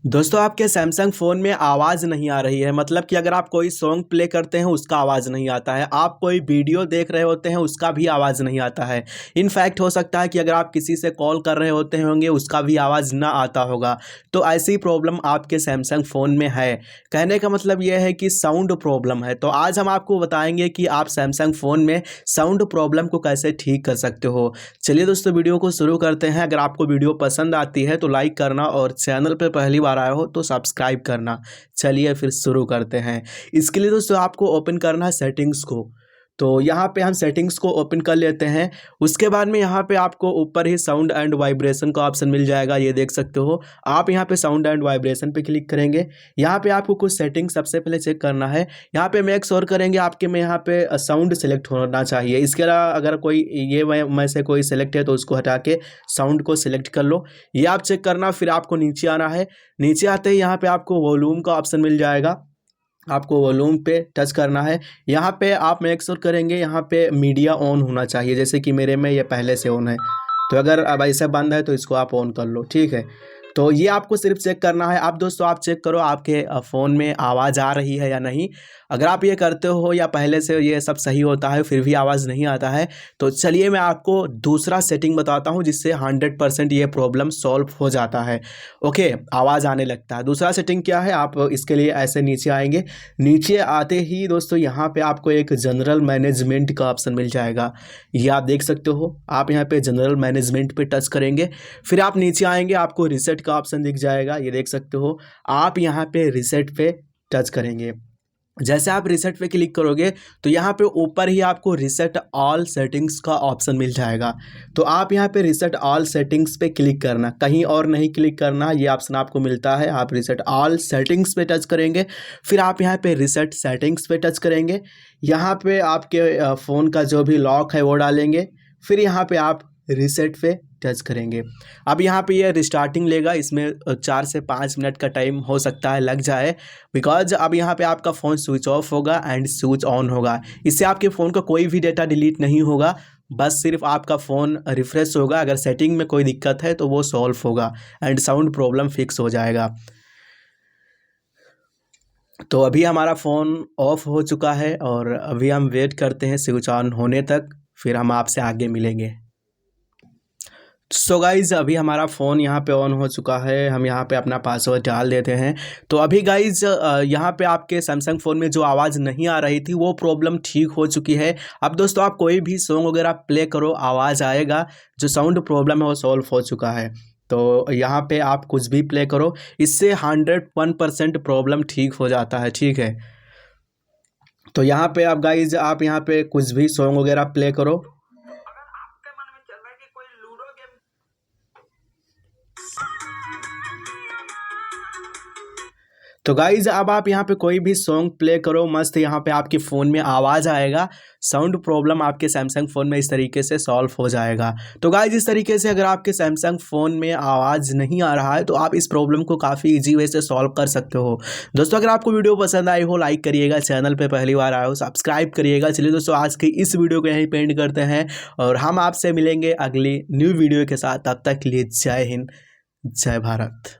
दोस्तों आपके Samsung phone में आवाज़ नहीं आ रही है, मतलब कि अगर आप कोई सॉन्ग प्ले करते हैं उसका आवाज़ नहीं आता है, आप कोई वीडियो देख रहे होते हैं उसका भी आवाज़ नहीं आता है। इनफैक्ट हो सकता है कि अगर आप किसी से कॉल कर रहे होते होंगे उसका भी आवाज़ ना आता होगा। तो ऐसी प्रॉब्लम आपके सैमसंग फ़ोन में है। कहने का मतलब ये है कि साउंड प्रॉब्लम है। तो आज हम आपको बताएंगे कि आप सैमसंग फ़ोन में साउंड प्रॉब्लम को कैसे ठीक कर सकते हो। चलिए दोस्तों वीडियो को शुरू करते हैं। अगर आपको वीडियो पसंद आती है तो लाइक करना और चैनल पे पहली बार आए हो तो सब्सक्राइब करना। चलिए फिर शुरू करते हैं। इसके लिए दोस्तों आपको ओपन करना है सेटिंग्स को। तो यहाँ पे हम सेटिंग्स को ओपन कर लेते हैं। उसके बाद में यहाँ पे आपको ऊपर ही साउंड एंड वाइब्रेशन का ऑप्शन मिल जाएगा, ये देख सकते हो। आप यहाँ पे साउंड एंड वाइब्रेशन पे क्लिक करेंगे। यहाँ पे आपको कुछ सेटिंग सबसे पहले चेक करना है। यहाँ पे मेक श्योर करेंगे आपके में यहाँ पे साउंड सेलेक्ट होना चाहिए। इसके अलावा अगर कोई ये में से कोई सेलेक्ट है तो उसको हटा के साउंड को सिलेक्ट कर लो। ये आप चेक करना। फिर आपको नीचे आना है। नीचे आते ही यहाँ पे आपको वॉल्यूम का ऑप्शन मिल जाएगा, आपको वॉल्यूम पे टच करना है। यहाँ पे आप मेक श्योर करेंगे यहाँ पे मीडिया ऑन होना चाहिए, जैसे कि मेरे में ये पहले से ऑन है। तो अगर अब ऐसे बंद है तो इसको आप ऑन कर लो, ठीक है। तो ये आपको सिर्फ चेक करना है। अब दोस्तों आप चेक करो आपके फ़ोन में आवाज़ आ रही है या नहीं। अगर आप ये करते हो या पहले से ये सब सही होता है फिर भी आवाज़ नहीं आता है तो चलिए मैं आपको दूसरा सेटिंग बताता हूँ जिससे 100% ये प्रॉब्लम सॉल्व हो जाता है। ओके, आवाज़ आने लगता है। दूसरा सेटिंग क्या है, आप इसके लिए ऐसे नीचे आएंगे। नीचे आते ही दोस्तों यहाँ पे आपको एक जनरल मैनेजमेंट का ऑप्शन मिल जाएगा, ये आप देख सकते हो। आप यहाँ पे जनरल मैनेजमेंट पे टच करेंगे। फिर आप नीचे आएंगे, आपको रीसेट का ऑप्शन दिख जाएगा, ये देख सकते हो। आप यहाँ पे रीसेट पे टच करेंगे। जैसे आप रीसेट पे क्लिक करोगे तो यहाँ पे ऊपर ही आपको रीसेट ऑल सेटिंग्स का ऑप्शन मिल जाएगा। तो आप यहाँ पे रीसेट ऑल सेटिंग्स पे क्लिक करना, कहीं और नहीं क्लिक करना। ये ऑप्शन आपको मिलता है, आप रीसेट ऑल सेटिंग्स पे टच करेंगे। फिर आप यहाँ पे रीसेट सेटिंग्स पे टच करेंगे। यहाँ पे आपके फ़ोन का जो भी लॉक है वो डालेंगे। फिर यहाँ पे आप रीसेट पे टच करेंगे। अब यहाँ पे ये रिस्टार्टिंग लेगा, इसमें 4 से 5 मिनट का टाइम हो सकता है लग जाए, बिकॉज अब यहाँ पे आपका फ़ोन स्विच ऑफ होगा एंड स्विच ऑन होगा। इससे आपके फ़ोन का कोई भी डेटा डिलीट नहीं होगा, बस सिर्फ आपका फ़ोन रिफ़्रेश होगा। अगर सेटिंग में कोई दिक्कत है तो वो सॉल्व होगा एंड साउंड प्रॉब्लम फिक्स हो जाएगा। तो अभी हमारा फ़ोन ऑफ हो चुका है और अभी हम वेट करते हैं स्विच ऑन होने तक, फिर हम आपसे आगे मिलेंगे। सो गाइज़ अभी हमारा फ़ोन यहाँ पे ऑन हो चुका है। हम यहाँ पे अपना पासवर्ड डाल देते हैं। तो अभी गाइज़ यहाँ पे आपके सैमसंग फ़ोन में जो आवाज़ नहीं आ रही थी वो प्रॉब्लम ठीक हो चुकी है। अब दोस्तों आप कोई भी सॉन्ग वगैरह प्ले करो आवाज़ आएगा। जो साउंड प्रॉब्लम है वो सॉल्व हो चुका है। तो यहाँ पे आप कुछ भी प्ले करो, इससे 101% प्रॉब्लम ठीक हो जाता है, ठीक है। तो यहाँ पे आप गाइज़ आप यहाँ पे कुछ भी सॉन्ग वगैरह प्ले करो। तो गाइज़ अब आप यहाँ पे कोई भी सॉन्ग प्ले करो मस्त, यहाँ पे आपके फ़ोन में आवाज़ आएगा। साउंड प्रॉब्लम आपके सैमसंग फ़ोन में इस तरीके से सॉल्व हो जाएगा। तो गाइज़ इस तरीके से अगर आपके सैमसंग फ़ोन में आवाज़ नहीं आ रहा है तो आप इस प्रॉब्लम को काफ़ी ईजी वे से सॉल्व कर सकते हो। दोस्तों अगर आपको वीडियो पसंद आई हो लाइक करिएगा, चैनल पर पहली बार आए हो सब्सक्राइब करिएगा। चलिए दोस्तों आज की इस वीडियो को यहीं पे एंड करते हैं और हम आपसे मिलेंगे अगली न्यू वीडियो के साथ। तब तक के लिए जय हिंद, जय भारत।